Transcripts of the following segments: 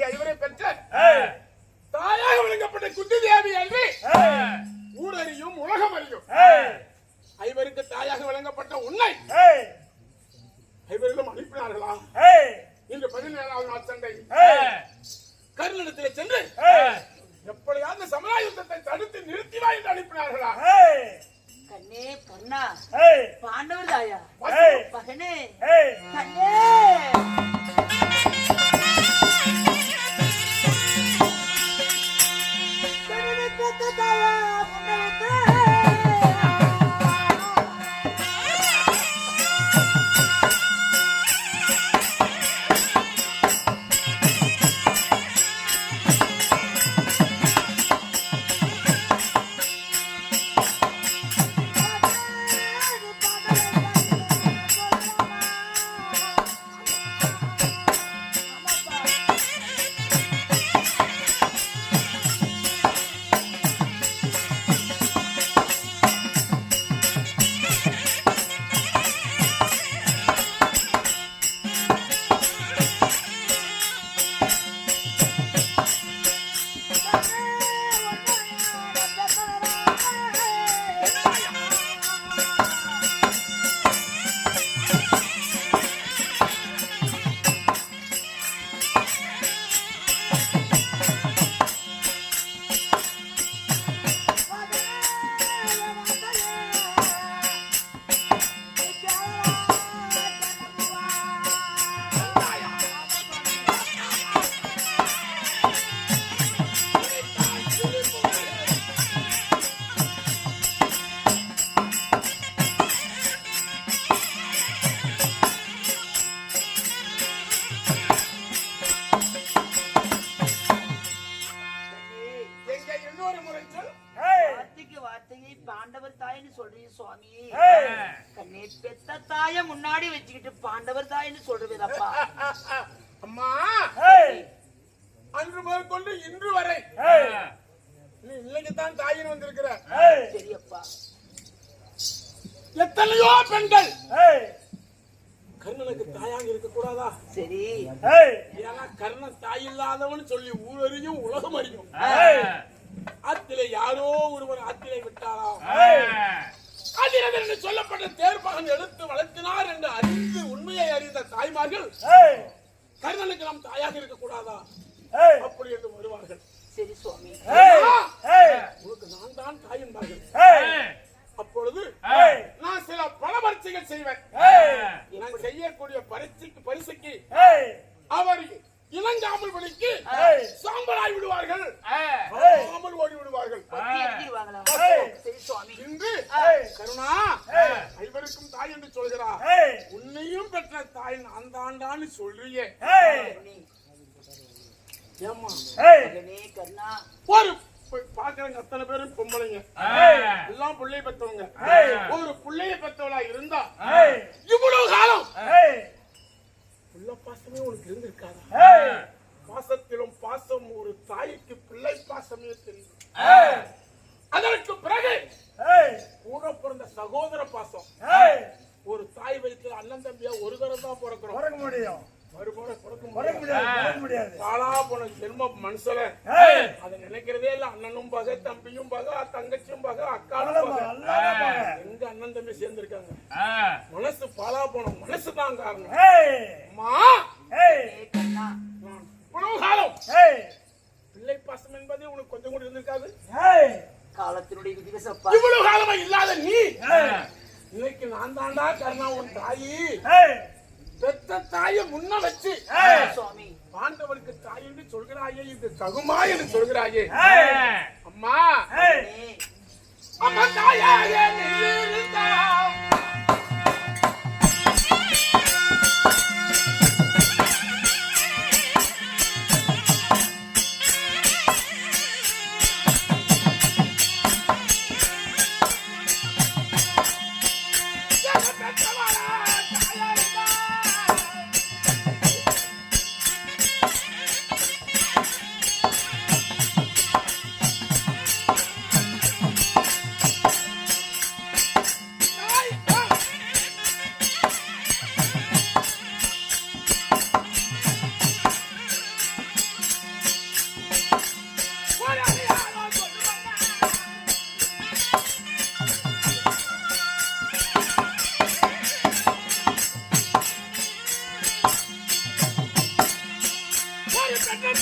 ஐவரை பெற்ற தாயாக விளங்கப்பட்ட குந்தி தேவி அன்றி ஊரறியும் உலகம் அறியும் ஐவருக்கு தாயாக விளங்கப்பட்ட உன்னை ஐவரிலும் அனுப்பினார்களா? இன்று 17வது நாள் சண்டை கர்ணனிடத்தில் சென்று எப்படியாவது சமராய யுத்தத்தை தடுத்து நிறுத்திவா என்று அனுப்பினார்களா? கண்ணே கண்ணா பாண்டவர் தாயா மகனே கண்ணே பாண்டவர் தாயின்னு சொல்றீங்க சுவாமி. கண்ணே பெத்த தாய முன்னாடி வச்சுக்கிட்டு பாண்டவர் தாயின்னு சொல்றதுப்பா. அம்மா அன்று முதல் கொண்டு இன்று வரை நீ இன்னைக்குத்தான் தாயின்னு வந்திருக்கிற. சரியப்பா. எத்தனையோ பெண்கள் கர்ணனுக்கு தாயாக இருக்க கூடாதா? சரி. ஏன்னா கர்ணன் தாய் இல்லாதவன் சொல்லி ஊரறியும் உலகம் அறியும். ஆத்திலே யாரோ ஒருவர் ஆத்திலே விட்டாராம். அதிரதன் என்று சொல்லப்பட்ட தேர்மகன் எடுத்து வளர்த்தினார் என்று அறிந்து உண்மையை அறிந்த தாய்மார்கள் கர்ணனுக்கு நாம் தாயாக இருக்க கூடாதா அப்படி என்று வருவார்கள். சரி சுவாமி. உனக்கு நான் தான் தாய் என்பார்கள். அப்பொழுது நான் சில பல பரீட்சைகள் செய்வேன். நான் செய்யக்கூடிய பரிசைக்கு அவர் இளங்காமல் பணிக்கு சாம்பலாய் விடுவார்கள், சாம்பல் ஓடி விடுவார்கள். இன்று கருணா ஐவருக்கும் தாய் என்று சொல்கிறார். உன்னையும் பெற்ற தாய் நான் தாண்டான்னு சொல்றியே. ஏமா ஒரு பாக்குறவங்க அத்தனை பேரும் பொம்பளைங்க எல்லாம் பிள்ளைய பெற்றவங்க. ஒரு பிள்ளைய பெற்றவளா இருந்தா இவ்வளவு காலம் பிள்ளை பாசமே உனக்கு இருந்திருக்காதா? பாசத்திலும் பாசம் ஒரு தாய்க்கு பிள்ளை பாசமே தெரியும். அதற்கு பிறகு கூட பிறந்த சகோதர பாசம். ஒரு தாய் வயிற்றுல அண்ணன் தம்பியா ஒரு தரம் தான் பிறக்கிறோம். முடியும் பாலா போன ஜென்ம மனுஷல அதை நினைக்கிறதே இல்ல. அண்ணனும் பகை, தம்பியும் பகை, தங்கச்சியும் பகை, அக்காலும் பகை. எங்க அண்ணன் தம்பி சேர்ந்திருக்காங்க? மனசு பாலா போன மனசு தான் காரணம். காலம் பிள்ளை பாசம் என்பதே உனக்கு கொஞ்சம் கூட இருந்திருக்காது. காலத்தினுடைய இவ்வளவு காலமா இல்லாத நீ இன்னைக்கு நான் தாண்டா கர்ணா உன் தாயி பெத்த தாயை முன்ன வச்சு பாண்டவருக்கு தாய் என்று சொல்கிறாயே, இது தகுமா என்று சொல்கிறாயே. அம்மா அம்மா தாயாக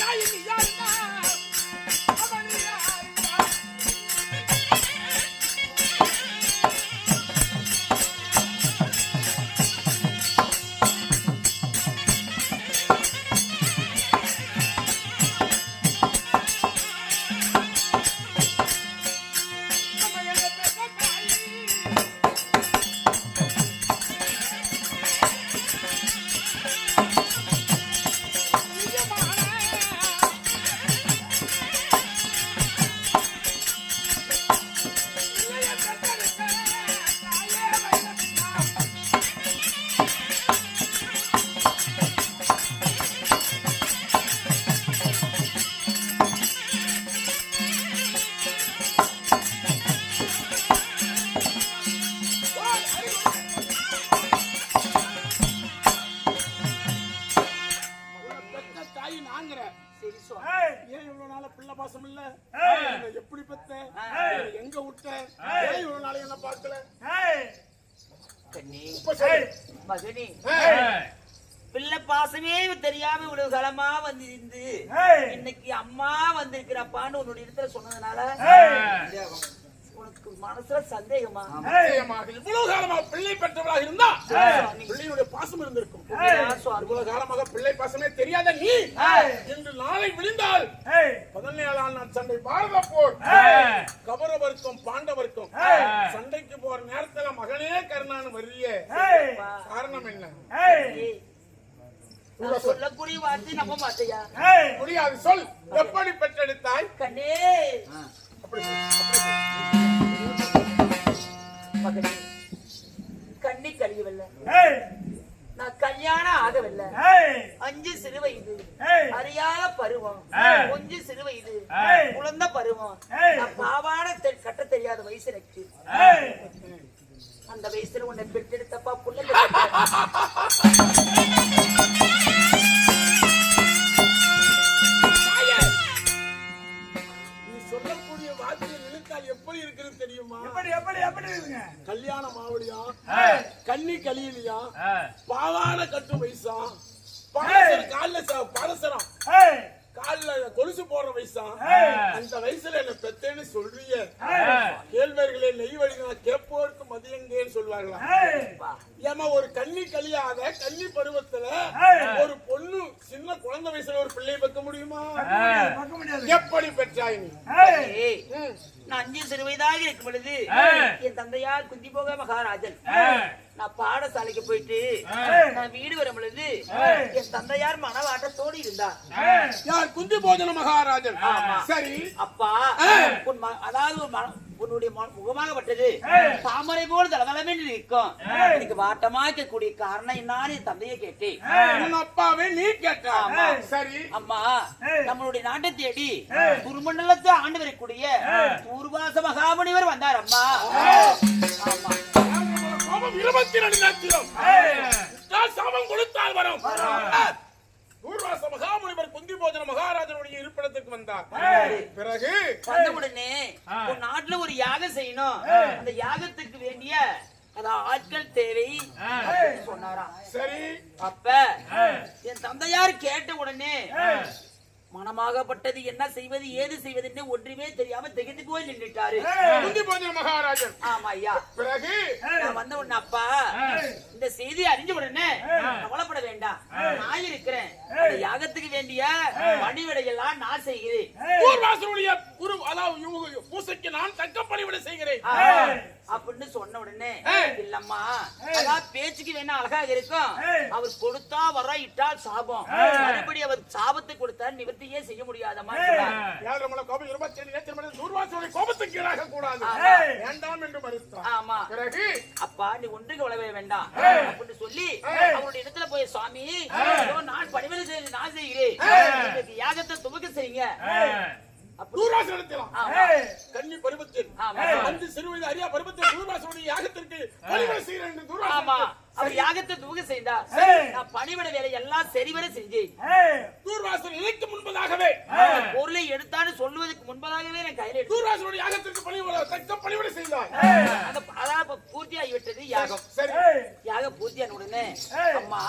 தாய் நீ யாருன்னா அவனியா சரி சுவாமி. ஏன் இவ்வளவு நாள பிள்ளை பாசம் இல்ல? எப்படி பெத்த? எங்க விட்ட? ஏன் இவ்வளவு நாள என்ன பார்க்கல? கண்ணே, இப்ப சொல்லு. மகனே, பிள்ளை பாசமே தெரியாம இவ்வளவு காலமா வந்து இருந்து இன்னைக்கு அம்மா வந்திருக்கிறப்பான்னு உன்னுடைய இடத்துல சொன்னதுனால உனக்கு மனசுல சந்தேகமா? இவ்வளவு காலமா பிள்ளை பெற்றவளாக இருந்தா பிள்ளையுடைய பாசம் இருந்திருக்கும். இவ்வளவு காலமாக பிள்ளை பாசமே தெரியாத நீ இன்று நாளை விழுந்தால் 17ஆம் நாள் சண்டை பாரத போர் கௌரவருக்கும் பாண்டவருக்கும் சண்டைக்கு போற நேரத்துல மகனே கருணான்னு வர்றிய காரணம் என்ன? சொல்லக்கூடிய வார்த்தை நம்ப மாட்டியா? முடியாது, சொல். எப்படி பெற்றெடுத்தாய்? கண்ணே, மகனே, கண்ணி கழியவில்லை, நான் கல்யாணம் ஆகவில்லை. 5 சிறு வயது அறியாத பருவம், கொஞ்சம் சிறு வயது குழந்தை பருவம், நான் பாவாடை கட்ட தெரியாத வயசு எனக்கு. அந்த வயசுல உன்னை பெற்றெடுத்தப்பா புள்ள சொல்லக்கூடிய வார்த்தையை நினைத்தால் எப்படி இருக்கிறது தெரியுமா? கல்யாணம் ஆவடியா, கண்ணி கலியிலியா, பாவான கட்டு வயசா, கால பாதசரம் கால கொலுசு போடுற வயசா, அந்த வயசுல என்ன பெத்தேன்னு சொல்றிய கேள்வர்களே நெய் வழினா கேட்போருக்கு மதியங்கன்னு சொல்லுவாங்களா? ஏமா ஒரு கண்ணி கலியாத கண்ணி பருவத்துல ஒரு பொண்ணு சின்ன குழந்தை வயசுல ஒரு பிள்ளையை பெக்க முடியுமா? எப்படி பெற்றாய் நீ? நான் 5 சிறு வயதாக இருக்கும் பொழுது என் தந்தையார் குந்தி போக மகாராஜன் நான் பாடசாலைக்கு போயிட்டு நான் வீடு வரும் பொழுது என் தந்தையார் மனவாட்டத்தோடு இருந்தார். யார்? குந்தி போஜன மகாராஜன். சரி. அப்பா அதாவது உன்னுடைய முகமாகப்பட்டது தாமரை போல் தளதளமே இருக்கும். எனக்கு வாட்டமா இருக்கக்கூடிய காரணம் என்னான்னு என் தந்தையை கேட்டேன். உன் அப்பாவே நீ கேட்டா? சரி. அம்மா, நம்மளுடைய நாட்டை தேடி குருமண்டலத்தை ஆண்டு வரக்கூடிய பூர்வாச மகாமுனிவர் வந்தார். அம்மா, ஆமா, 22 நேத்திரம் சாபம் கொடுத்தால் வரும். பூர்வாச மகாமுனிவர் குந்தி போஜன மகாராஜனுடைய இருப்பிடத்துக்கு வந்தார். பிறகு வந்தவுடனே ஒரு நாட்டுல ஒரு யாகம் செய்யணும், அந்த யாகத்துக்கு வேண்டிய ஆட்கள் தேவை சொன்னாராம். சரி. அப்ப என் தந்தையார் கேட்ட உடனே மனமாகப்பட்டது என்ன செய்வது ஏது செய்வது ஒன்றுமே தெரியாம திகைத்து போய் நின்றுட்டாரு குந்தி போஜன மகாராஜன். ஆமா ஐயா. பிறகு நான் வந்த உடனே அப்பா இந்த செய்தி அறிஞ்ச உடனே கவலைப்பட வேண்டாம், நான் இருக்கிறேன், யாகத்துக்கு வேண்டிய பணிவிடையெல்லாம் நான் செய்கிறேன். பூர்வாசனுடைய குரு அதாவது பூசைக்கு நான் தக்க பணிவிடை செய்கிறேன் அப்படின்னு சொன்ன உடனே இல்லம்மா அதான் பேச்சுக்கு வேணா அழகாக இருக்கும், அவர் கொடுத்தா வர இட்டால் சாபம், மறுபடி அவர் சாபத்தை கொடுத்தார் நிவர்த்தியே செய்ய முடியாதம்மா. கோபத்துக்கு ஈடாக கூடாது, வேண்டாம் என்று மறுத்தார். ஆமா. பிறகு அப்பா நீ ஒன்றுக்கு வளவே வேண்டாம் அப்படின்னு சொல்லி அவருடைய இடத்துல போய் சுவாமி நான் பணிவிடை செய்து நான் செய்கிறேன், யாகத்தை துவக்க செய்யுங்க. கன்னி பருவத்தில் 5 சிறுவயது அறியா பருவத்தில் தூர்வாசனுடைய யாகத்திற்கு பணிவிடை செய்கிறேன் என்று தூர்வாசன் அவர் யாகத்தை துவக்க செய்தார். நான் பணிவிட வேலை எல்லாம் சரிவர செஞ்சேன். தூர்வாசன் இதற்கு முன்பதாகவே பொருளை எடுத்தான்னு சொல்லுவதற்கு முன்பதாகவே நான் கையில தூர்வாசனுடைய யாகத்திற்கு பணிவிடை செய்தார். அதாவது பூர்த்தி ஆகிவிட்டது யாகம். சரி. யாக பூர்த்தியான உடனே அம்மா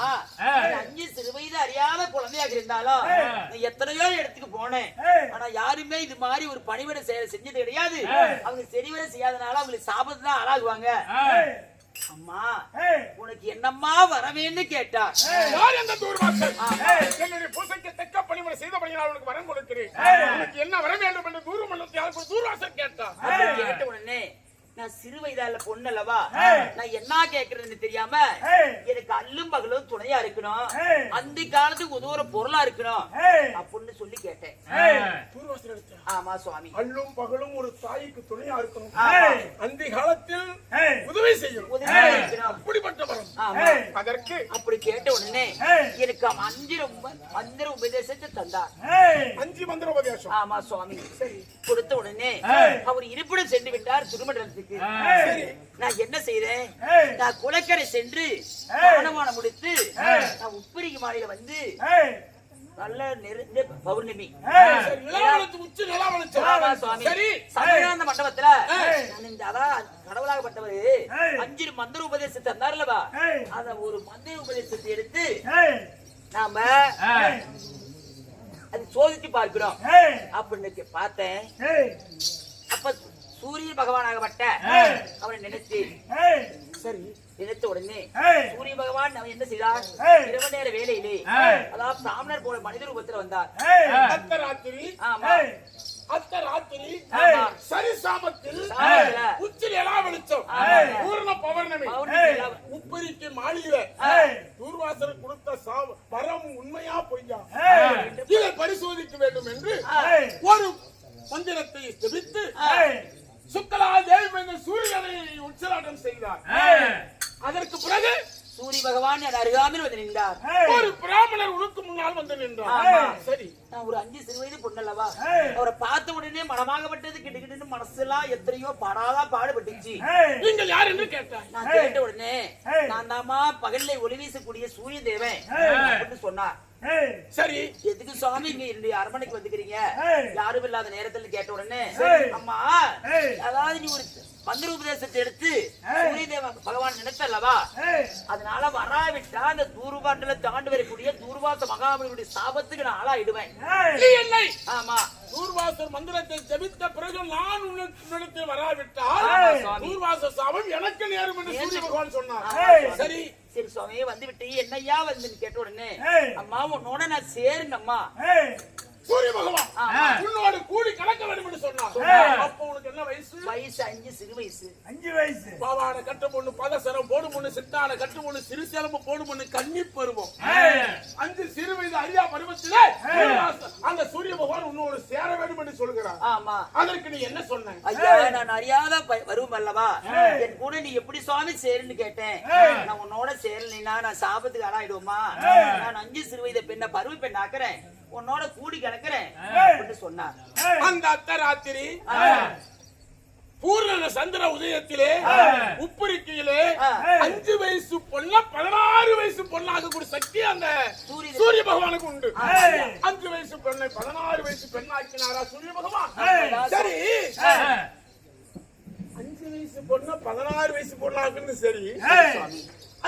நீ 5 சிறு வயது அறியாத குழந்தையாக இருந்தாலும் நான் எத்தனையோ இடத்துக்கு போனேன். ஆனா யாருமே இது மாதிரி ஒரு பணிவிட செஞ்சது கிடையாது. அவங்க சரிவர செய்யாதனால அவங்களுக்கு சாபத்து தான் ஆளாகுவாங்க. அம்மா உனக்கு என்னம்மா வரவேன்னு கேட்டா யார் அந்த தூர்வாசல்? என்னுடைய பூசைக்கு தக்க பணிவிடை செய்தபடியால் உனக்கு வரம் கொடுக்கிறேன். உனக்கு என்ன வர வேண்டும் என்று தூர்மண்டலத்தில் தூர்வாசல் கேட்டா. கேட்ட உடனே நான் சிறு வயதால பொண்ணல்லவா, நான் என்ன கேக்குறேன்னு தெரியாம எனக்கு அல்லும் பகலும் துணையா இருக்கணும், அந்த காலத்துக்கு உதவுற பொருளா இருக்கணும் அப்படின்னு சொல்லி கேட்டேன். ஆமா சுவாமி, அல்லும் பகலும் ஒரு தாய்க்கு துணையா இருக்கணும், அந்த காலத்தில் உதவி செய்யும், அப்படிப்பட்ட வரம். அதற்கு அப்படி கேட்ட உடனே எனக்கு 5 மந்திர உபதேசத்தை தந்தார். 5 மந்திர உபதேசம். ஆமா சுவாமி. கொடுத்த உடனே அவர் இருப்பிடம் சென்று விட்டார் திருமண்டலத்துக்கு. நான் என்ன செய்தேன், நான் குளக்கரை சென்று ஸ்நானமானம் முடித்து நான் உப்பரிக்கு மாலையில வந்து நல்ல நெருங்கிய பௌர்ணமி சமயானந்த மண்டபத்துல இந்த அதான் கடவுளாகப்பட்டவரு 5 மந்திர உபதேசத்தை தந்தார்லவா, அத ஒரு மந்திர உபதேசத்தை எடுத்து நாம அது சோதிச்சு பார்க்கிறோம் அப்படின்னு பார்த்தேன். அப்ப சூரிய பகவானாகப்பட்ட அவனை நினைத்து சரி நினைத்த உடனே சூரிய பகவான் அவன் என்ன செய்தார், இரவு நேர வேலையிலே அதாவது பிராமணர் போல மனித ரூபத்தில் வந்தார். அர்த்தராத்திரி சரி சாமத்தில் உச்சில் எலா வெளிச்சம் பூர்ண பௌர்ணமி உப்பரிக்கு மாளிகை தூர்வாசர் கொடுத்த வரம் உண்மையா பொய்யா இதை பரிசோதிக்க வேண்டும் என்று ஒரு மந்திரத்தை ஜெபித்து சுக்கலா தேவி சூரியனை உச்சலாட்டம் செய்தார். அதற்கு பிறகு சூரிய பகவான் அருகாமையில் வந்து நின்றார். ஒரு பிராமணர் உனக்கு முன்னால் வந்து நின்றார். சரி, நான் ஒரு 5 சிறு வயது பொண்ணல்லவா, அவரை பார்த்த உடனே மனமாகப்பட்டது கிட்ட மனசெல்லாம் எத்தனையோ பாடுபட்டுச்சு. நீங்கள் யார் என்று கேட்டார். நான் கேட்ட உடனே நான் தாமா பகல்ல ஒளி வீசக்கூடிய சூரிய தேவன் அப்படின்னு சொன்னார். சரி, எதுக்கு சுவாமி இங்க என்னுடைய அரண்மனைக்கு வந்துக்கிறீங்க யாரும் இல்லாத நேரத்தில் கேட்ட உடனே அம்மா அதாவது நீ ஒரு மந்திர உபதேசத்தை எடுத்து சூரிய தேவ பகவான் நினைத்தல்லவா, அதனால வராவிட்டா அந்த தூர்வாண்டல தாண்டு வரக்கூடிய தூர்வாச மகாபலியுடைய சாபத்துக்கு நான் ஆளாயிடுவேன். ஆமா, தூர்வாசர் மந்திரத்தை ஜெபித்த பிறகு நான் உன்னிடத்தில் வராவிட்டால் தூர்வாச சாபம் எனக்கு நேரும் என்று சூரிய பகவான் சொன்னார். சரி சரி சுவாமி வந்து விட்டு என்னையா வந்து கேட்ட உடனே அம்மா உன்னோட நான் சேருங்கம்மா. சூரிய பகவான் உன்னோடு கூடி கலக்க வேண்டும் என்று சொன்னார். அப்ப உனக்கு என்ன வயசு? வயசு 5 சிறு வயசு. 5 வயசு. பாவாடை கட்ட பொண்ணு, பதசரம் போடும் பொண்ணு, சித்தாடை கட்டு பொண்ணு, சிறு சேலம்பு போடும் பொண்ணு, கன்னி பருவம். 5 சிறு வயது அறியா பருவத்திலே அந்த சூரிய பகவான் உன்னோடு சேர வேண்டும் என்று சொல்கிறார். ஆமா, அதற்கு நீ என்ன சொன்ன? ஐயா நான் அறியாத வருவோம் அல்லவா, என் கூட நீ எப்படி சுவாமி சேருன்னு கேட்டேன். நான் உன்னோட சேரலைன்னா நான் சாபத்துக்கு ஆளாயிடுவோமா, நான் 5 சிறு வயது பெண்ண பருவ பெண் ஆக்குறேன், உன்னோட கூடி கிடக்குறேன் அப்படின்னு சொன்னார். அந்த அர்த்தராத்திரி பூர்ண சந்திர உதயத்திலே உப்பரிக்கையிலே 5 வயசு பொண்ண 16 வயசு பொண்ணாக கூட சக்தி அந்த சூரிய பகவானுக்கு உண்டு. 5 வயசு பெண்ணை 16 வயசு பெண்ணாக்கினாரா சூரிய பகவான்? சரி, 5 வயசு பொண்ண 16 வயசு பொண்ணாக்குன்னு சரி,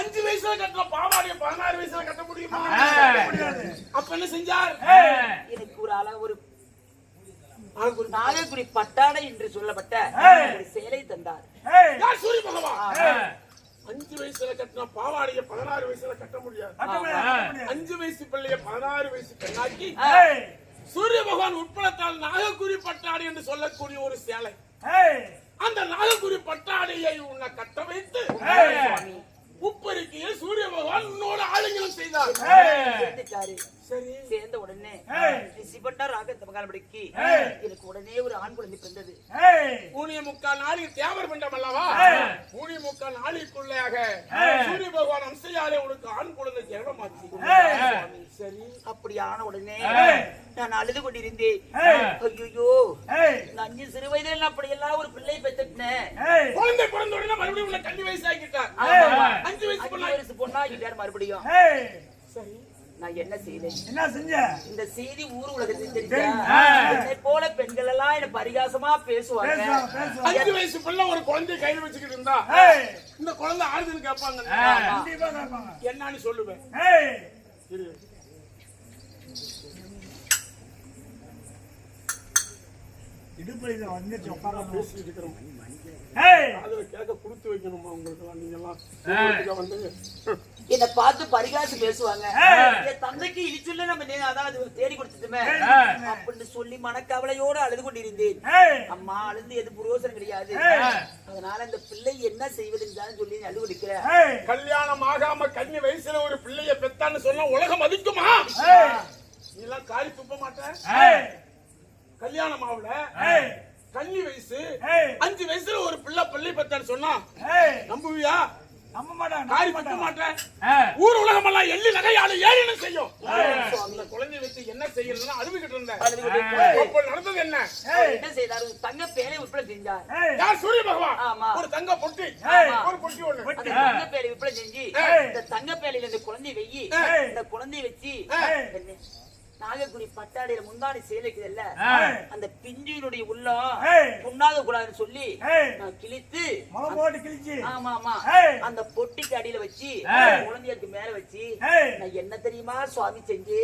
5 வயசுல கட்டுற பாவாடிய 16 வயசுல கட்ட முடியுமா? அப்ப என்ன செஞ்சார்? எனக்கு ஒரு அழகு ஒரு நாகக்குடி பட்டாடை என்று சொல்லப்பட்ட ஒரு சேலை தந்தார். சூரிய பகவான் 5 வயசுல கட்டின பாவாடிய 16 வயசுல கட்ட முடியாது. 5 வயசு பிள்ளைய 16 வயசு பெண்ணாக்கி சூரிய பகவான் உட்படத்தால் நாகக்குடி பட்டாடை என்று சொல்லக்கூடிய ஒரு சேலை, அந்த நாகக்குடி பட்டாடையை உன்னை கட்ட வைத்து உப்பரிக்கையில் சூரிய பகவான் உன்னோட ஆளுங்களும் செய்தார். சரி, சேர்ந்த உடனே எனக்கு உடனே ஒரு ஆண் குழந்தை பிறந்தது. 3.25 நாளில் தேவர் பிண்டம் அல்லவா, 3.25 நாளைக்குள்ளாக சூரிய பகவான் அம்சையாலே உனக்கு ஆண் குழந்தை ஜெகமாச்சு. சரி, அப்படி ஆன உடனே நான் அழுது கொண்டிருந்தேன். ஐயோ, 5 சிறு வயதில் அப்படி எல்லாம் ஒரு பிள்ளை பெற்றுட்டேன். குழந்தை பிறந்த உடனே மறுபடியும் உன்னை கன்னி வயசு ஆகிட்டார். 5 வயசு பொண்ணாகிட்டார் மறுபடியும். சரி, நான் என்ன செய்தேன்? என்ன செஞ்ச? இந்த செய்தி ஊர் உலகத்தில் தெரிஞ்சா என்னை போல பெண்கள் எல்லாம் என்ன பரிகாசமா பேசுவாங்க. 5 வயசு பிள்ளை ஒரு குழந்தை கையில வச்சுக்கிட்டு இருந்தா இந்த குழந்தை ஆடுதுன்னு கேட்பாங்க. கண்டிப்பா கேட்பாங்க. என்னன்னு சொல்லுவேன். இரு. இடுப்புல வந்துச்சு உட்கார பேசிட்டு இருக்கிறோம். அதுல கேட்க கொடுத்து வைக்கணுமா உங்களுக்கு? நீங்க எல்லாம் வந்து என்ன பார்த்து பரிகாசு பேசுவாங்க. என் தந்தைக்கு இழிச்சுள்ள நம்ம அதான் தேடி கொடுத்துட்டுமே அப்படின்னு சொல்லி மனக்கவலையோடு அழுது கொண்டிருந்தேன். அம்மா அழுந்து எது புரோசனம் கிடையாது. அதனால இந்த பிள்ளை என்ன செய்வதுன்னு சொல்லி அழுது கொடுக்கிறேன். கல்யாணம் ஆகாம கன்னி வயசுல ஒரு பிள்ளைய பெத்தான்னு சொன்னா உலகம் மதிக்குமா? நீ எல்லாம் காரி துப்ப மாட்ட. கல்யாணம் ஆகல, கன்னி வயசு 5 வயசுல ஒரு பிள்ளை பெத்தான்னு சொன்னா நம்புவியா? நம்ப மாட்டான். காரி துப்ப மாட்டேன். ஊர் உலகம் எல்லாம் எள்ளி நகையாளு ஏறினு செய்யும். அந்த குழந்தைய வச்சு என்ன செய்யறதுன்னு அழுதுகிட்டு இருந்தேன். அப்ப நடந்தது என்ன? என்ன செய்தாரு? தங்க பேரை விற்பனை செஞ்சார். யார்? சூரிய பகவான். ஒரு தங்க பொட்டி, ஒரு பொட்டி ஒண்ணு. அந்த தங்க பேரை விற்பனை செஞ்சு இந்த தங்க பேரையில இந்த குழந்தைய வெயி, இந்த குழந்தைய வச்சு நாகக்குடி பட்டாடையில முந்தாடி சேலைக்குதுல்ல, அந்த பிஞ்சினுடைய உள்ளம் புண்ணாக கூடாதுன்னு சொல்லி நான் கிழித்து ஆமா ஆமா அந்த பொட்டிக்கு அடியில வச்சு குழந்தைக்கு மேல வச்சு நான் என்ன தெரியுமா சுவாமி செஞ்சு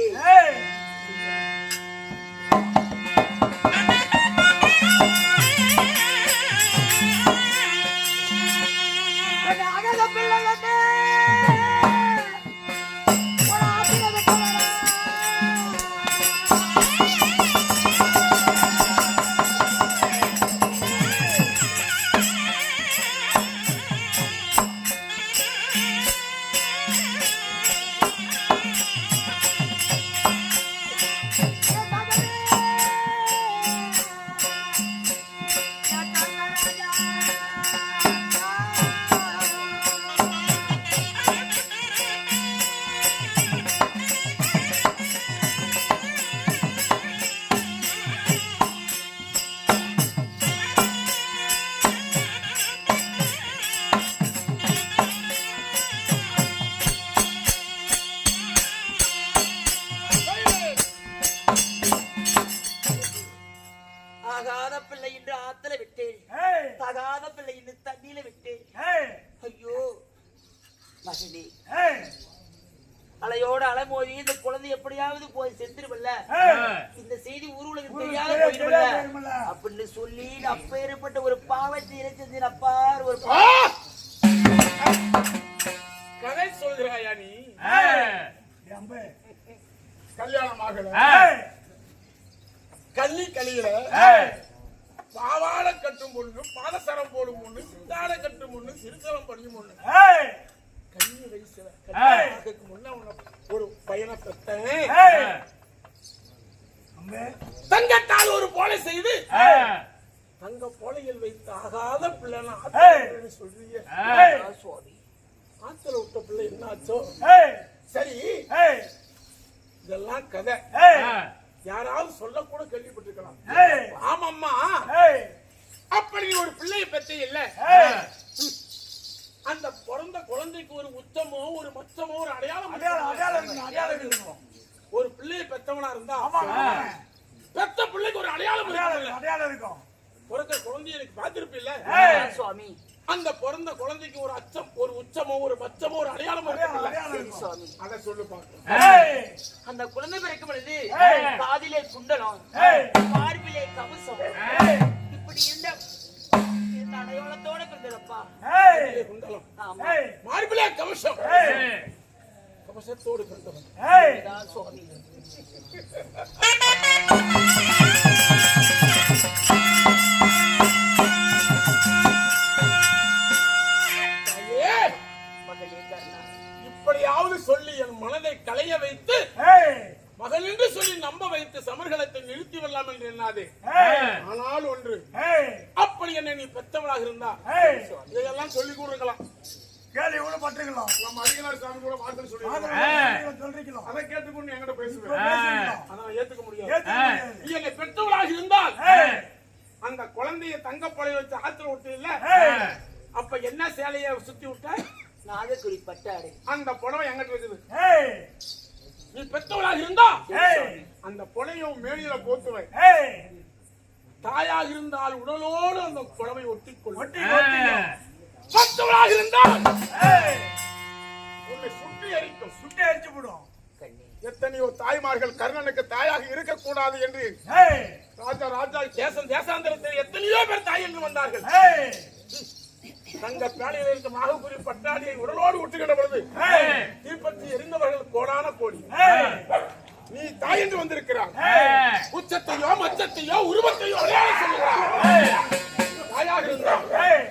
அலையோட அலைமோதி இந்த குழந்தை எப்படியாவது போய் செத்துருவல்ல, இந்த செய்தி ஊர் உலகம் தெரியாத போயிடுவல்ல அப்படின்னு சொல்லி அப்பேற்பட்ட ஒரு பாவத்தை இறைச்சது அப்பார் ஒரு கதை சொல்கிறாயா நீ? கல்யாணம் ஆகல, கள்ளி கலியில பாவாடை கட்டும் பொண்ணு, பாதசரம் போடும் பொண்ணு, சித்தாடை கட்டும் பொண்ணு, சிறுசலம் படியும் பொண்ணு, கன்னி வயசுல கல்யாணத்துக்கு முன்ன ஒரு பையனை பெத்தேன். தங்கத்தால் ஒரு போலை செய்து தங்க போலையில் வைத்து ஆகாத பிள்ளைனா சொல்றீங்க. ஆத்துல விட்ட பிள்ளை என்னாச்சோ? சரி, இதெல்லாம் கதை. யாராவது சொல்ல கூட கேள்விப்பட்டிருக்கலாம். ஆமாம்மா, அப்படி ஒரு பிள்ளைய பத்தி இல்ல, அந்த பிறந்த குழந்தைக்கு ஒரு உச்சமோ ஒரு மச்சமோ ஒரு அடையாளம் இருக்கும். ஒரு பிள்ளைய பெத்தவனா இருந்தா பெத்த பிள்ளைக்கு ஒரு அடையாளம் இருக்கும். பிறந்த குழந்தைய எனக்கு பார்த்திருப்பில்ல சுவாமி, அந்த பிறந்த குழந்தைக்கு ஒரு அச்சம், ஒரு உச்சமோ ஒரு மச்சமோ ஒரு அடையாளம் சுவாமி. அதை சொல்லு பாக்க. அந்த குழந்தை பிறக்கும் பொழுது காதிலே குண்டலம், மார்பிலே கவசம், இப்படி இருந்த அடையாளத்தோட பிறந்ததப்பா. குண்டலம், மார்பிலே கவசம், கவசத்தோடு பிறந்தவன் சுவாமி. இப்படியாவது சொல்லி என் மனதை களைய வைத்து மகள் என்று சொல்லி நம்ப வைத்து சமர்கலத்தை நிறுத்தி வரலாம் என்று எண்ணாதே. ஆனால் ஒன்று, அப்படி என்னை நீ பெற்றவளாக இருந்தா இதையெல்லாம் சொல்லி கூறுக்கலாம், கேள்வி கூட பட்டுக்கலாம். நம்ம அடிகளார் சாமி கூட வார்த்தை சொல்லி அதை கேட்டுக்கொண்டு என்கிட்ட பேசுவேன். அதான் ஏத்துக்க முடியாது. என்னை பெற்றவளாக இருந்தால் அந்த குழந்தைய தங்கப்படை வச்சு ஆத்துல விட்டு இல்ல, அப்ப என்ன சேலைய சுத்தி விட்ட? நாகக்குடி பட்டாடை. அந்த புடவை எங்கிட்ட இருக்குது. நீ பெற்றவளாக இருந்தா அந்த புடவையும் மேலில போத்துவை. தாயாக இருந்தால் உடலோடு அந்த புடவை ஒட்டிக்கொள். மற்றவளாக இருந்தால் ஏய், உன்னை சுற்றி எரிக்கும். சுட்டு எரிச்சு போடும். கண்ணி எத்தனையோ தாய்மார்கள் கர்ணனுக்கு தாயாக இருக்கக்கூடாது என்று ஏய், ராஜா தேசாந்தரத்தில் எத்தனையோ பேர் தாய் என்று வந்தார்கள். ஏய், தங்க பேழையில் இருக்க மாகபுரி பட்டாளியை உடலோடு விட்டுகின்ற பொழுது ஏய், தீப்பற்றி எரிந்தவர்கள் கோடான கோடி. ஏய், நீ தாய் என்று வந்திருக்கிறார். ஏய், உச்சத்தையோ மச்சத்தையோ உருவத்தையோ அடையாளம் சொல்லுகிறார். தாயாக இருந்தால் ஏய்,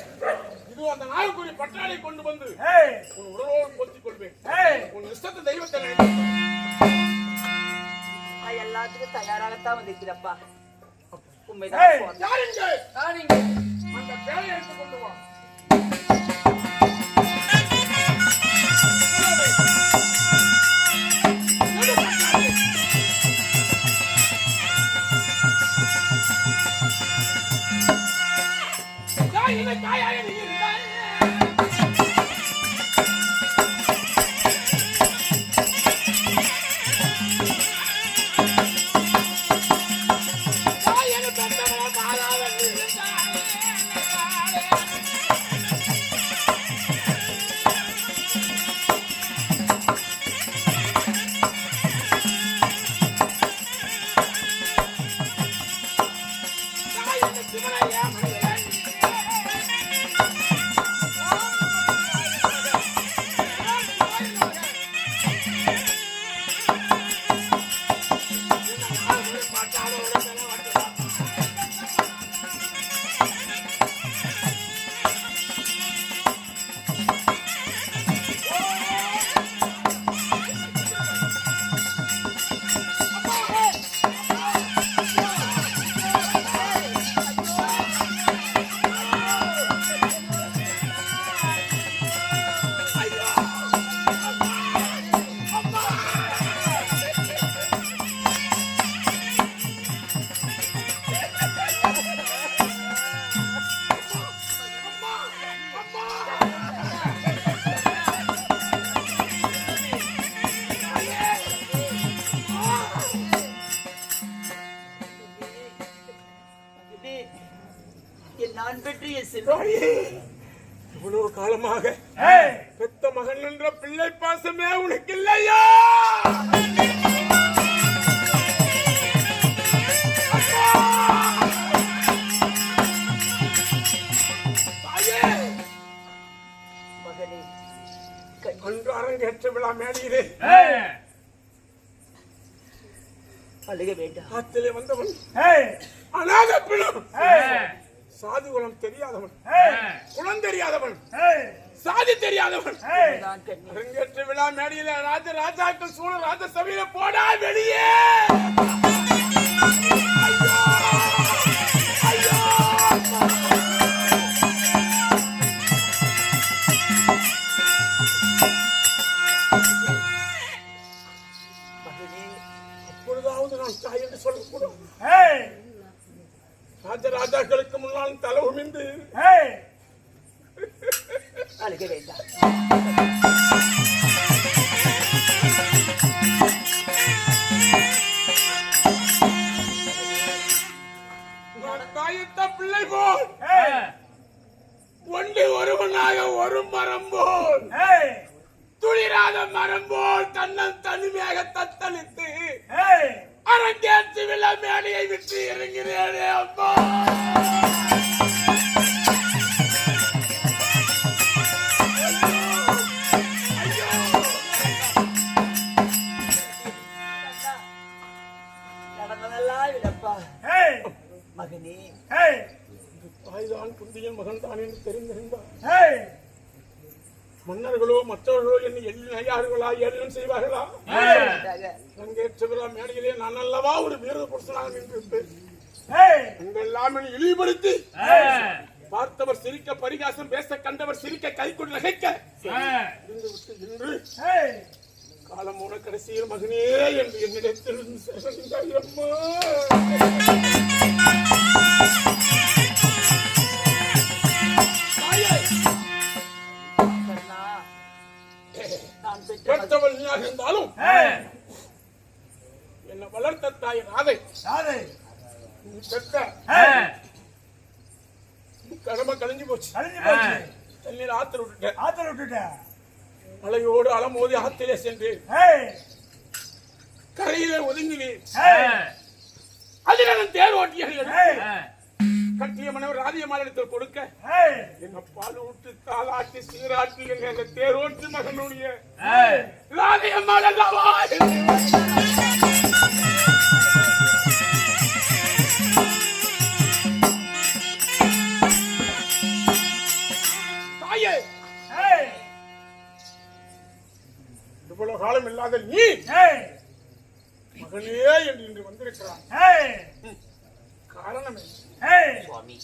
இது அந்த நாகபுரி பட்டாளை கொண்டு வந்து ஏய், உன் உடலோடு பொத்திக் கொள்வேன். ஏய், உன் இஷ்டத்தை தெய்வத்தை நினைப்பேன். நான் எல்லாத்துக்கும் தயாராகத்தான் வந்திருக்கிறப்பா. ஏய். உண்மைதான் போறேன். யார் இங்கே? நான் இங்கே அந்த பேழையை எடுத்துக் கொண்டு வா. தாயாக நீ இருந்தாய். தாய் என பெற்றவளை பாராத நீ இருந்தாய். தாய் என சிவனையா மனிதன். என் நான் பெற்று என் செல்வம் தாயே, இவ்வளவு காலமாக ஏய், பெத்த மகன் என்ற பிள்ளை பாசமே உனக்கு இல்லையா? தாயே, மகனே கண்ணி அன்று அரங்கேற்ற விழா மேடையிலே ஏய், அழுக வேண்டாம். ஆத்திலே வந்தவன் ஏய், அநாத பிணம். ஏய், சாதி குலம் தெரியாதவன், ஏய், குலம் தெரியாதவன், ஏய், சாதி தெரியாதவன். ஏய், நான் கண்ணி அரங்கேற்ற விழா மேடையில ராஜாக்கள் சூழ ராஜ சபையில போடா வெளியே. ஐயோ! மகனே அப்பொழுதாவது நான் தாய் என்று சொல்லக்கூடாது. ஏய், ராஜாக்களுக்கு முன்னால் தலை உமிந்து ஏய், அழுக வேண்டாம். நான் தாயத்த பிள்ளை போல் ஏய், ஒன்று ஒருவனாக ஒரு மரம் போல் ஏய், துளிராத மரம் போல் தன்னன் தனிமையாக தத்தளித்து ஏய், அரங்கேற்று விழா மேடையை விட்டு இறங்கிறேனே அம்மா. நடந்ததெல்லாம் விடப்பா. ஏய், மகனே ஏய், தாய்தான் குந்தியின் மகன் தான் என்று தெரிந்திருந்தார். ஏய், மன்னர்களோ மற்றவர்களோ என்னை எள்ளி நையார்களா எல்லும் செய்வார்களா? ஏய், அரங்கேற்று விழா மேடையிலே நான் அல்லவா ஒரு வீர புருஷனாக நின்றிருப்பேன். ஏய், உங்களெல்லாம் என்னை இழிவுபடுத்தி ஏய், பார்த்தவர் சிரிக்க பரிகாசம் பேச கண்டவர் சிரிக்க கைக்குள் நகைக்க ஏய், இருந்து விட்டு இன்று ஏய், காலமோன கடைசியில் மகனே என்று என்னிடத்தில் சேர்ந்தாய் அம்மா. தாயே, கண்ணா நான் பெற்ற பெற்றவள் நீயாக இருந்தாலும் ஏய், என்னை வளர்த்த தாய் ராதை யாரு? நீ பெற்ற ஏய், கடமை கழிஞ்சு போச்சு. அழிஞ்சு போச்சு. தண்ணீர் ஆத்துல விட்டுட்டேன். ஆத்துல விட்டுட்ட. மலையோடு அலமோதி ஆத்திலே சென்று ஏய் கரையிலே ஒதுங்கினேன். ஏய் அதில் நான் தேர் ஓட்டியர்கள் ஏய் கட்டிய மனைவர் ராதியமானிடத்தில் கொடுக்க ஏய் என்ன பால் ஊட்டு தாளாட்டி சீராட்டி என்ற அந்த தேரோட்டு மகனுடைய ஏய் ராதியம்மாள் அல்லவா? தாயே, ஏய் இவ்வளவு காலம் இல்லாத நீ ஏய் மகனே என்று இன்று வந்திருக்கிறான். ஏய் காரணம் என்ன? ஏய் சுவாமி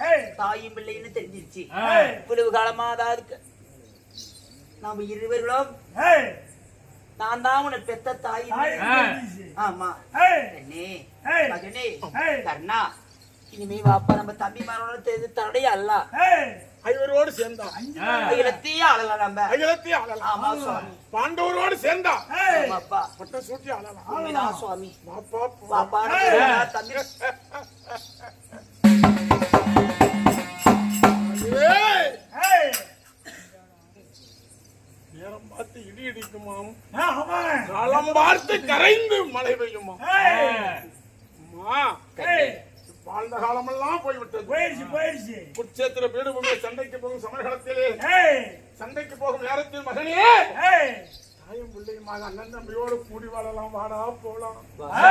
ஏய் தாயும் பிள்ளைன்னு தெரிஞ்சிருச்சு. ஏய் இவ்வளவு காலமா தான் இருக்கு. நாம இருவர்களும் ஏய் நான் தான் உன்னை பெத்த தாய். தாய் தெரிஞ்சிச்சு. ஆமா ஏய் அண்ணே, ஏய் மகனே, ஏய் கர்ணா, இனிமே வாப்பா நம்ம தம்பி மாரோட தெரிஞ்சு தடைய அல்ல. ஏய் ஐவரோடு சேர்ந்தான். அகிலத்தையே ஆளலாம் நம்ம. அகிலத்தை ஆளலாம். ஆமா சுவாமி. பாண்டவரோடு சேர்ந்தா ஏய் ஆமாப்பா. பட்டம் சூட்டி ஆளலாம். உண்மைதான் சுவாமி. வாப்பா போ. வாப்பா தம்பி. ஏய், ஏய் நேரம் பார்த்து இடி இடிக்குமாம், ஆமா காலம் பார்த்து கரைந்து மழை பெய்யுமா. ஏய் அம்மா, ஏய் வாழ்ந்த காலமெல்லாம் போய்விட்டது. போயிடுச்சு குட்சேத்திர பீடுபூமி சண்டைக்கு போகும் சமயகாலத்திலே ஏய் சண்டைக்கு போகும் நேரத்தில் மகனே ஏய் தாயும் பிள்ளையுமாக அண்ணன் தம்பியோடு கூடி வாழலாம், வாடா போலாம்.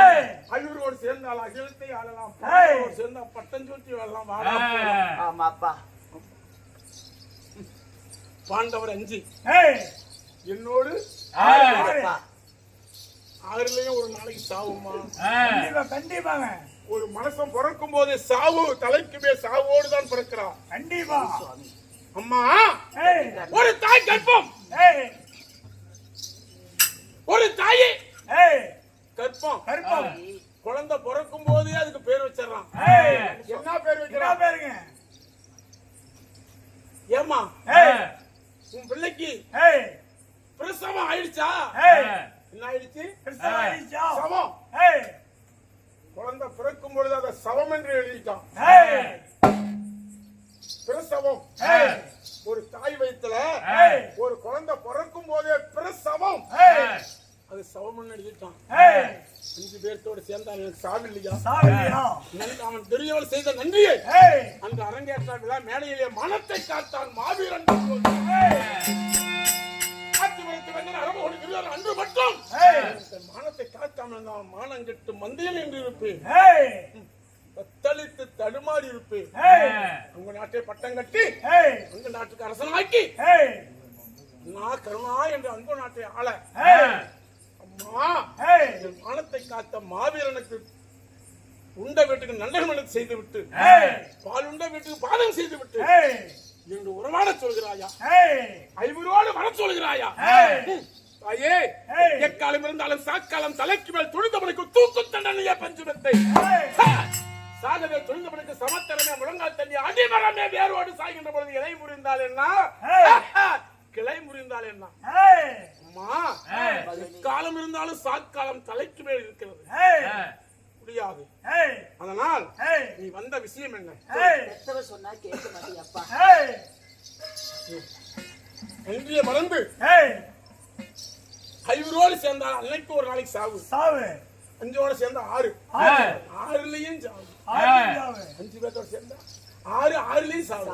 ஏய் ஐவரோடு சேர்ந்தால் அகிலத்தை ஆளலாம், ஏய். பாண்டவரோடு சேர்ந்தா பட்டம் சூட்டி வாழலாம், வாடா போலாம். ஆமாப்பா. பாண்டவர் 5 ஏய் என்னோடு ஆமாப்பா. 6லயும் ஒரு நாளைக்கு சாவுமா. கண்டிப்பாங்க ஒரு மனுஷன் பிறக்கும் போதே சாவு தலைக்கு மேல் சாவோடு தான் பிறக்கிறான். கண்டிப்பா சுவாமி. அம்மா, ஏய் ஒரு தாய் கற்பம், ஏய் ஒரு தாயே ஏய் கற்பம். கருப்பம் குழந்தை பிறக்கும் போதே அதுக்கு பேர் வச்சிடறான். ஏய் என்ன பேர் என்ன வைக்கிறான்? பேருங்க ஏமா ஏய் உன் பிள்ளைக்கு ஏய் பிரசவம் ஆயிடுச்சா? ஏய் என்ன ஆயிடுச்சு? கிறிஸ்தவ சவம். ஏய் குழந்தை பிறக்கும் பொழுது அதை சவம் என்று எழுதிட்டான். ஏய் பிரசவம். ஏய் ஒரு தாய் வயித்துல ஏய் ஒரு குழந்தை பிறக்கும் போதே பிரசவம், ஏய் அது சவம்னு எழுதிட்டான். ஏய் 5 பேர்த்தோடு சேர்ந்தா எனக்கு சாவில்லையா? சாவியா எனக்கு அவன் பெரியவள் செய்த நன்றியை ஏய் அந்த அரங்கேற்ற விழா மேடையிலே மனத்தை காத்தான் மாவீரன். அன்று மட்டும் ஏய் மானத்தை காக்காமல் நான் மானம் கெட்டு மந்தியம் என்று இருப்பேன், ஏய் தத்தளித்து தடுமாறி இருப்பேன். ஏய் உங்க நாட்டை பட்டம் கட்டி ஏய் உங்க நாட்டுக்கு அரசனாக்கி ஏய் நான் கருணா என்று அன்பு நாட்டை ஆள ஏய் அம்மா ஏய் என் மானத்தை காத்த மாவீரனுக்கு உண்ட வீட்டுக்கு நண்டகமனம் செய்து விட்டு ஏய் பால் உண்ட வீட்டுக்கு பாதம் செய்து விட்டு ஏய் என்று உறவாட சொல்கிறாயா? ஏய் ஐவரோடு வர சொல்கிறாயா? ஏய் தாயே, ஏய். எக்காலம் இருந்தாலும் சாக்காலம் தலைக்கு மேல் துணிந்தவனுக்கு தூக்கு தண்டனைய பஞ்சுமெத்தை, சாகவே துணிந்தவனுக்கு சமத்தரமே முழங்கால் தண்ணி அடிமரமே வேரோடு சாகின்ற பொழுது இலை முறிந்தால் என்ன, கிளை முறிந்தால் என்ன? ஏய் அம்மா, காலம் இருந்தாலும் சாக்காலம் தலைக்கு மேல் இருக்கிறது, ஏய் முடியாது. ஏய் அதனால் ஏய் நீ வந்த விஷயம் என்ன? ஏய் பெத்தவ சொன்னா கேட்க மாட்டியாப்பா. ஏய் நன்றியை மறந்து ஏய் ஐவரோடு சேர்ந்தால் அன்னைக்கு ஒரு நாளைக்கு சாவு, சாவு 5ஓடு சேர்ந்தா 6, ஆறு 6லயும் சாவு. ஆறு 5 பேர்த்தோடு சேர்ந்தா 6லயும் சாவு.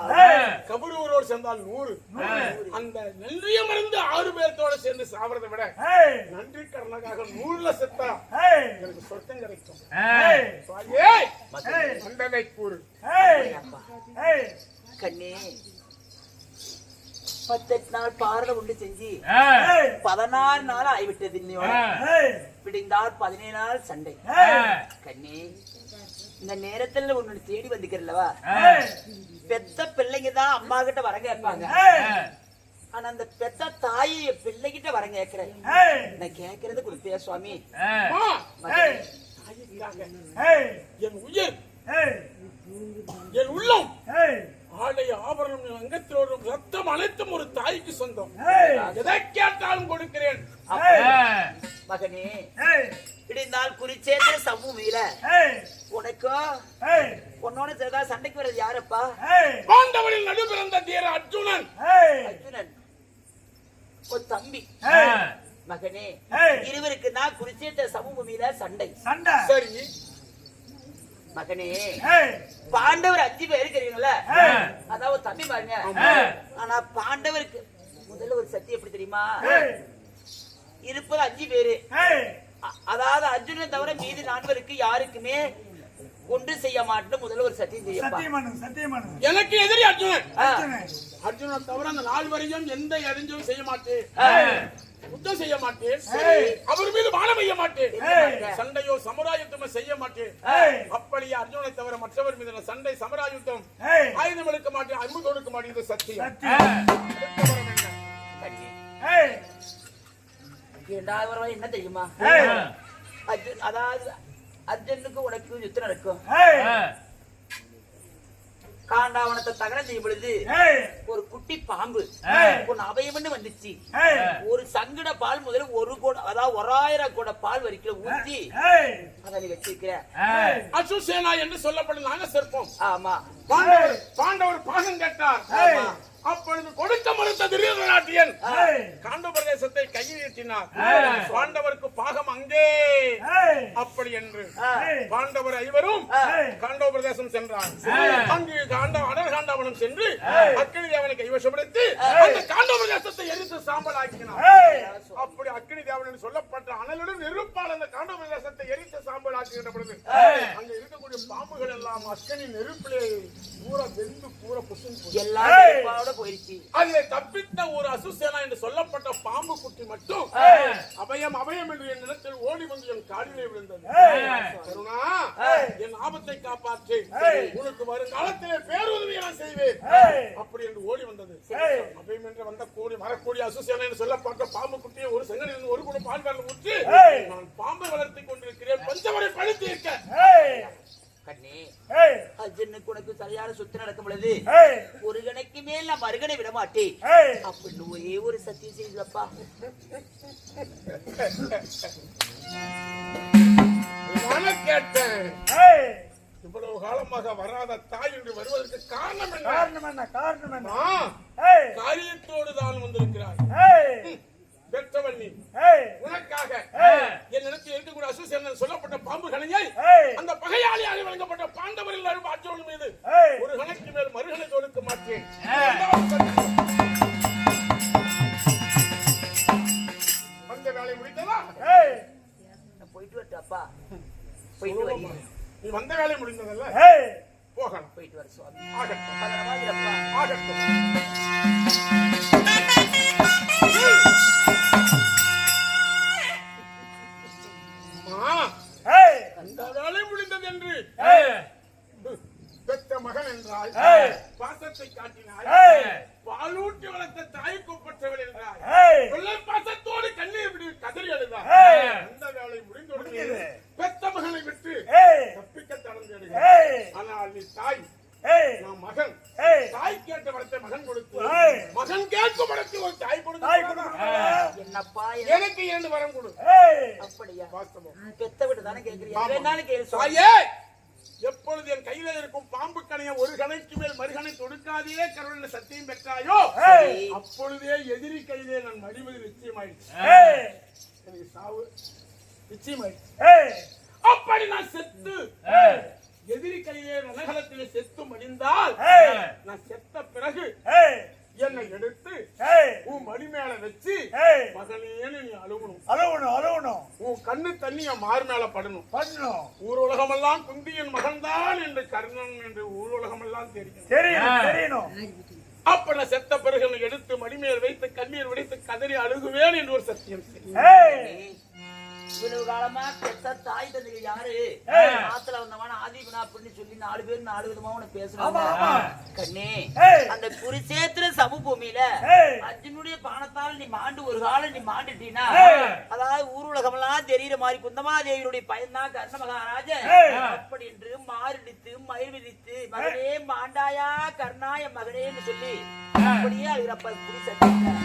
கபூரோடு சேர்ந்தால் 100. அந்த நன்றியை மறந்து 6 பேர்த்தோட சேர்ந்து சாவறதை விட ஏய் நன்றி கடனுக்காக 100ல செத்தா ஏய் எனக்கு சொர்க்கம் கிடைக்கும். ஏய் தாயே, ஏய் வந்ததை கூறு. ஏய் ஏய் கண்ணே, 18 நாள் பாரத உண்டு செஞ்சு ஏய் 16 நாள் ஆகிவிட்டது. இன்னையோட ஏய் விடிந்தால் 17 நாள் சண்டை. ஏய் கண்ணே, இந்த நேரத்துல உன்னை தேடி வந்துக்கிறல்லவா, ஏய் பெத்த பிள்ளைங்க தான் அம்மா கிட்ட வர கேட்பாங்க. ஏய் ஆனா அந்த பெத்த தாயை பிள்ளைகிட்ட வர கேட்கிறேன். ஏய் நான் கேட்கறது கொடுத்தியா சுவாமி? அம்மா, ஏய் தாய்க்காக ஏய் என் உயிர், ஏய் என் உள்ளம், ஏய் ஆடை ஆபரணம் அங்கத்தோடு ரத்தம் அனைத்தும் ஒரு தாய்க்கு சொந்தம். ஏய் எதை கேட்டாலும் கொடுக்கிறேன். மகனே, ஏய் விடிந்தால் குறிச்சேத்திர சமூமியில ஏய் உனக்கும் ஏய் உன்னோட சேர்ந்தா சண்டைக்கு வர்றது யாரப்பா? பாண்டவரில் நடுபிறந்த தீர அர்ஜுனன். ஏய் அர்ஜுனன் ஒரு தம்பி. ஏய் மகனே, ஏய் இருவருக்கு நான் குறிச்சேத்த சமூகமில சண்டை. சண்டை. சரி மகனே, ஏய் பாண்டவர் 5 பேர் இருக்கிறீங்களா? ஏய் அதாவது தம்பி பாருங்க. ஏய் ஆனா பாண்டவருக்கு முதல்ல ஒரு சத்தியம் எப்படி தெரியுமா? ஏய் இருப்பது 5 பேரு. ஏய் அதாவது அர்ஜுனன் தவிர மீதி 4 பேருக்கு யாருக்குமே ஒன்று செய்ய மாட்டேன்னு முதல்ல ஒரு சத்தியம் செய்யப்பா. சத்தியமானு எனக்கு எதிரி அர்ஜுனன். அர்ஜுனே அர்ஜுனன் தவிர அந்த 4 வரையும் எந்த இடைஞ்சலும் செய்ய மாட்டேன், யுத்தம் செய்ய மாட்டேன், அவர் மீது வானம் வைய மாட்டேன், சண்டையோ சமுராயுத்தமோ செய்ய மாட்டேன். ஏய் அப்படியே அர்ஜுனனை தவிர மற்றவர் மீது நான் சண்டை சமராயுத்தம் ஏய் ஆயுதம் எடுக்க மாட்டேன், அன்பு கொடுக்க மாட்டேன். இது சத்தியம். சத்தியம். அடுத்த வரம் என்ன? கண்ணே, ஏய் 2வது வரவா என்ன தெரியுமா? ஏய் அதாவது அர்ஜுனுக்கு உனக்கு யுத்தம் நடக்கும். ஏய் காண்டாவனத்தை தகனம் செய்யும் பொழுது ஏய் ஒரு குட்டி பாம்பு ஏய் ஒன்னு அபயம்னு வந்துச்சு. ஏய் ஒரு சங்கட பால் முதல்ல 1 குடம், அதாவது 1000 குடம் பால் வரைக்கும் ஊற்றி ஏய் அதை நீ வச்சிருக்கிற. அசுசேனா என்று சொல்லப்படும் நாங்க சிற்பம். ஆமா, பாண்டவர் பாகம் கேட்டார். ஏய் அப்பொழுது கொடுக்க மறுத்த திருநாட்டியன் ஏய் காண்ட பிரதேசத்தை கையில் ஏற்றினார். ஏய். பாண்டவருக்கு பாகம் அங்கே. ஏய் அப்படி என்று ஏய் பாண்டவர் ஐவரும் ஏய் காண்டவ பிரதேசம் சென்றார். அங்கு அடர் காண்டவனம் சென்று அக்கினி தேவனை கைவசப்படுத்தி அந்த காண்டவ பிரதேசத்தை எரித்து சாம்பல் ஆக்கினார். ஏய் அப்படி அக்கினி தேவன் என்று சொல்லப்பட்ட அனலுடன் நெருப்பால் அந்த காண்டவ பிரதேசத்தை எரித்து சாம்பல் ஆக்குகின்ற பொழுது அங்க இருக்கக்கூடிய பாம்புகள் எல்லாம் அக்கினி நெருப்பிலே பூரா வெந்து பூரா புசுந்து எல்லாம் நெருப்போட போயிருச்சு. அதிலே தப்பித்த ஒரு அசுசேனா என்று சொல்லப்பட்ட பாம்பு குட்டி மட்டும் அபயம் அபயம் என்று என் நிலத்தில் ஓடி வந்து என் காலிலே விழுந்தது. கருணா, என் ஆபத்தை காப்பாற்று, உனக்கு வருங்காலத்திலே பேருதவியை நான் செய்வேன் அப்படி என்று ஓடி வந்தது. அபயம் என்று வந்த வரக்கூடிய அசுசேனா என்று சொல்லப்பட்ட பாம்பு குட்டியை ஒரு செங்கனில் ஒரு குடம் பால் கடல் ஊற்றி நான் பாம்பை வளர்த்துக் கொண்டிருக்கிறேன், பஞ்சவரை பழித்து இருக்க. கண்ணே, ஏய் அர்ஜுனுக்கு உனக்கு சரியான சுத்து நடக்கும் பொழுது ஏய் ஒரு கணைக்கு மேல் நான் மறுகணை விட மாட்டேன் ஏய் அப்படின்னு ஒரே ஒரு சத்தியம் செய்தப்பா. நான் கேட்டேன், ஏய் இவ்வளவு காலமாக வராத தாய் என்று வருவதற்கு காரணம் என்ன? காரணம் என்ன ஆ, காரியத்தோடு தான் வந்திருக்கிறாய். ஏய் பெற்றவன் நீ, ஏய் உனக்காக ஏய் என் இடத்தில் இருக்கக்கூடிய அசுசேனன் சொல்லப்பட்ட பாம்பு கணையை ஏய் அந்த பகையாளியாக வழங்கப்பட்ட பாண்டவரில் அர்ஜுனன் மீது ஏய் ஒரு கணக்கு மேல் மறுகணை தொடுக்க மாட்டேன். அந்த வேலை முடிந்ததா? ஏய் நான் போயிட்டு வரட்டப்பா. போயிட்டு வரீங்க, நீ வந்த வேலை முடிந்ததல்ல, ஏய் போகலாம். போயிட்டு வர சுவாமி. ஆகட்டும் பத்திரமா இருப்பா. ஆகட்டும். அம்மா, ஏய் அந்த வேலை முடிந்தது என்று ஏய் பெற்ற மகன் என்றாய், ஏய் பாசத்தை காட்டினாய், ஏய் பாலூட்டி வளர்த்த தாய்க்கு ஒப்பற்றவள் என்றாய், ஏய் பிள்ளை பாசத்தோடு கண்ணீர் விடு கதறி அழுதாய். ஏய். அந்த வேலை முடிந்தது. முடிந்தது. பெத்த மகனை விட்டு ஏய் தப்பிக்க தடந்து ஏய் ஆனால் நீ தாய், ஏய் நான் மகன். ஏய் தாய் கேட்ட வரத்தை மகன் கொடுத்து, ஏய். மகன் கேட்கும் வரத்தை ஒரு தாய் தாய் கொடுத்து, கொடுக்கணும் என்னப்பா எனக்கு 2 வரம் கொடு. ஏய் அப்படியா? வாஸ்தவம். பெத்த விட்டு தானே கேக்குறீங்க, வேணாலும் கேளு சுவாமி. தாயே, எப்பொழுது என் கையில இருக்கும் பாம்பு கணையை ஒரு கணைக்கு மேல் மறுகணை தொடுக்காதே கருணை சத்தியம் பெற்றாயோ ஏய் அப்பொழுதே எதிரி கையிலே நான் மடிவது நிச்சயமாயிடுச்சு. ஏய் எனக்கு சாவு நிச்சயமாயிடுச்சு. ஏய் அப்படி நான் செத்து ஏய் எதிரி கையிலே ரணகலத்திலே செத்து மடிந்தால் ஏய் நான் செத்த பிறகு ஏய் என்னை எடுத்து ஏய் உன் மடி மேல வச்சு ஏய் மகனேன்னு நீ அழுகணும். அழுவணும் உன் கண்ணு தண்ணி என் மார் மேல படணும். பண்ணணும் ஊருலகமெல்லாம் குந்தியின் மகன்தான் என்று கர்ணன் என்று ஊருலகமெல்லாம் தெரியும். தெரியணும் அப்ப நான் செத்த பிறகு என்னை எடுத்து மடிமேல் வைத்து கண்ணீர் வடித்து கதறி அழுகுவேன் என்று ஒரு சத்தியம் செய். ஏய் இவ்வளவு காலமா பெத்த தாய் தந்தைகள் யாரு? ஏய். ஆத்துல வந்தவன ஆதிகுணா அப்படின்னு சொல்லி 4 பேர் 4 விதமா உனக்கு ஆமா, ஆமா. பேசுறாங்க. கண்ணே, ஏய். அந்த குருச்சேத்திர சமபூமியில ஏய். அர்ஜுனுடைய பானத்தால் நீ மாண்டு ஒரு காலம் நீ மாண்டுட்டீனா, ஏய். அதாவது ஊருலகம் எல்லாம் தெரியுற மாதிரி குந்தமாதேவியுடைய பையன்தான் கர்ண மகாராஜன். ஏய். அப்படி என்று மாரடித்து மயில் விதித்து மகனே மாண்டாயா கர்ணாய மகனேன்னு சொல்லி அப்படியே அழுகிறப்ப குடி சட்டிங்க.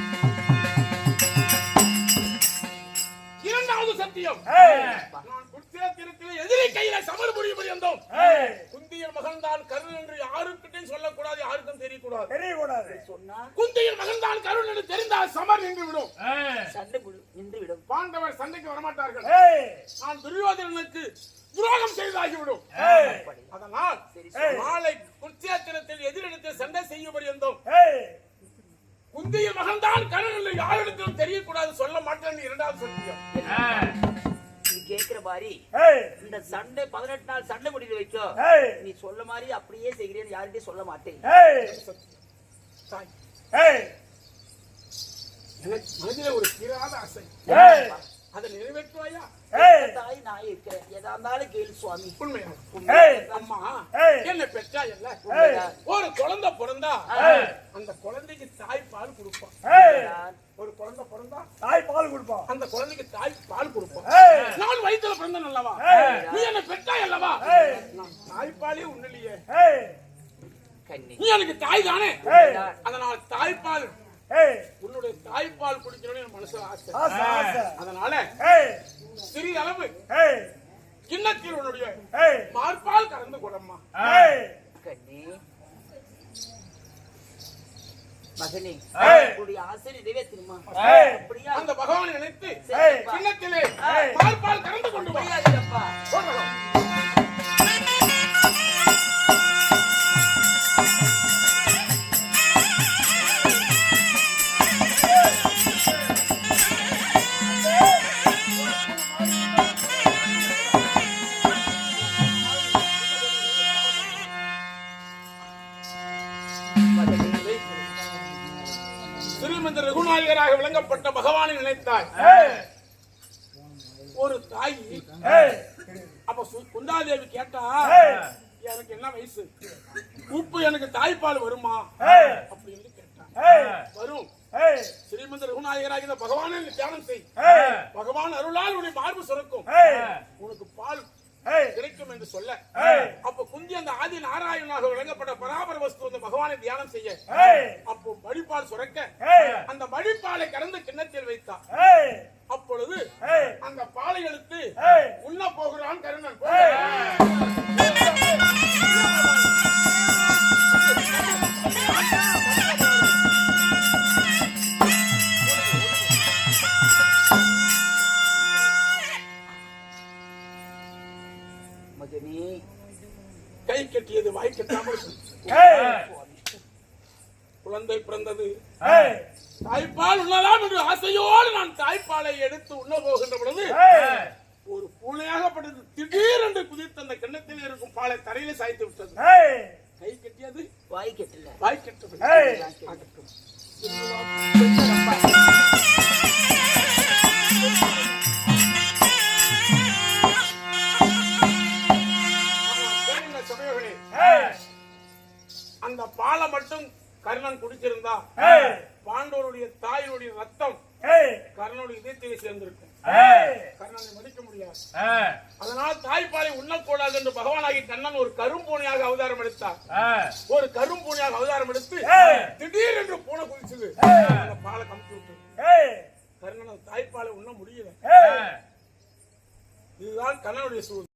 2வது சத்தியம், ஏய் நான் குத்திரத்திரத்தில் எதிரி கையில சமர் புரியும் இருந்தோம். ஏய், குந்தியின் மகன்தான் கருண் என்று யாருக்கிட்டையும் சொல்லக்கூடாது, யாருக்கும் தெரியக்கூடாது. தெரியக்கூடாது. சொன்னா குந்தியின் மகன்தான் கருண் என்று தெரிந்தால் சமர் நின்று விடும். சண்டை நின்று விடும். பாண்டவர் சண்டைக்கு வரமாட்டார்கள். ஏய், நான் துரியோதனனுக்கு துரோகம் செய்தாகிவிடும். ஏய், அதனால் சரி, நாளை குத்திரத்திரத்தில் எதிரிடத்தில் சண்டை செய்யும்படி இருந்தோம். ஏய், குந்தியின் மகன்தான் கருண் என்று யாரிடத்திலும் தெரியக்கூடாது, சொல்ல மாட்டேன். இரண்டாவது சொல்லியம் நீ கேக்குற மாதிரி ஏய், இந்த சண்டை 18 நாள் சண்டை முடிவு வைக்கோ. ஏய், நீ சொல்ல மாதிரி அப்படியே செய்கிறேன்னு யார்கிட்டயும் சொல்ல மாட்டேன். ஏய், தாய், ஏய், எனக்கு மனதிலே ஒரு தீராத ஆசை, ஏய், அதை நிறைவேற்றுவாயா? ஏய், தாய் நான் இருக்கிறேன், எதா இருந்தாலும் கேளு சுவாமி. உண்மையாக ஏய், அம்மா ஏய், என்ன பெற்றா இல்ல, ஏய், ஒரு குழந்தை பிறந்தா ஏய், அந்த குழந்தைக்கு தாய் பால் கொடுப்பான். ஏய், ஒரு குழந்தை பிறந்தா தாய் பால் கொடுப்பான். அந்த குழந்தைக்கு தாய் பால் கொடுப்பான். ஏய், நான் வயித்துல பிறந்தேன் அல்லவா, ஏய், நீ என்ன பெற்றாய் அல்லவா, ஏய், நான் தாய்ப்பாலே உண்மையிலேயே, ஏய், கண்ணி நீ எனக்கு தாய் தானே, ஏய், அதனால தாய்ப்பால், ஏய், உன்னுடைய தாய்ப்பால் குடிக்கணும்னு என் மனசுல ஆசை. ஆசை, ஆசை. அதனால ஏய், சிறிய அளவு ஏய், கிண்ணத்தில் உன்னுடைய ஏய், மார்பால் கறந்து கொடம்மா. ஏய், கண்ணி மகனே, ஏய், உன்னுடைய ஆசை நிறைவேற்றுமா? ஏய், அப்படியா? அந்த பகவானை நினைத்து ஏய், கிண்ணத்திலே ஏய், மார்பால் கறந்து கொண்டு வா. முடியாதுப்பா. போகலாம். மகனே, ஸ்ரீமந்த ரகுநாயகராக விளங்கப்பட்ட பகவானை நினைத்தாய். ஏய், ஒரு தாய் ஏய், அப்ப குந்தாதேவி கேட்டா, ஏய், எனக்கு என்ன வயசு, உப்பு எனக்கு தாய்ப்பால் வருமா ஏய், அப்படின்னு கேட்டா. ஏய், வரும். ஏய், ஸ்ரீமந்த ரகுநாயகராக இந்த பகவானை நீ தியானம் செய். ஏய், பகவான் அருளால் உன்னை மார்பு சுரக்கும், ஏய், உனக்கு பால் ஏய், கிடைக்கும் என்று சொல்ல, ஏய், அப்ப குந்தி அந்த ஆதி நாராயணனாக விளங்கப்பட்ட பராபர வஸ்து அந்த பகவானை தியானம் செய்ய, ஏய், அப்போ மடிப்பால் சுரக்க ஏய், அந்த மடிப்பாலை கறந்து கிண்ணத்தில் வைத்தான். ஏய், அப்பொழுது ஏய், அந்த பாலை எடுத்து ஏய், உண்ண போகிறான் கருணன். மகனே, கை கட்டியது வாய் கட்டாமல் ஏய், குழந்தை பிறந்தது. ஏய், தாய்ப்பால் உண்ணலாம் என்று ஆசையோடு நான் தாய்ப்பாலை எடுத்து உண்ண போகின்ற பொழுது ஏய், ஒரு பூனையாகப்பட்டது திடீரென்று குதித்து அந்த கிண்ணத்தில் இருக்கும் பாலை தரையில சாய்த்து விட்டது. ஏய், கை கட்டியது வாய் கெட்டல. வாய் கட்டது. ஏய், ஆகட்டும். கேளுங்க சபையோர்களே, ஏய், அந்த பாலை மட்டும் கர்ணன் குடிச்சிருந்தா ஏய், பாண்டவருடைய தாயினுடைய ரத்தம் ஏய், கர்ணனுடைய இதயத்திலே சேர்ந்திருக்கும். ஏய், கர்ணனை மதிக்க முடியாது. அதனால் தாய்ப்பாலை உண்ணக்கூடாது என்று பகவானாகி கண்ணன் ஒரு கரும்பூனையாக அவதாரம் எடுத்தார். ஒரு கரும்பூனையாக அவதாரம் எடுத்து திடீரென்று பூனை குதிச்சது, அந்த பாலை கமிச்சு விட்டது. ஏய், கர்ணன் தாய்ப்பாலை உண்ண முடியல. ஏய், இதுதான் கண்ணனுடைய சூழல்.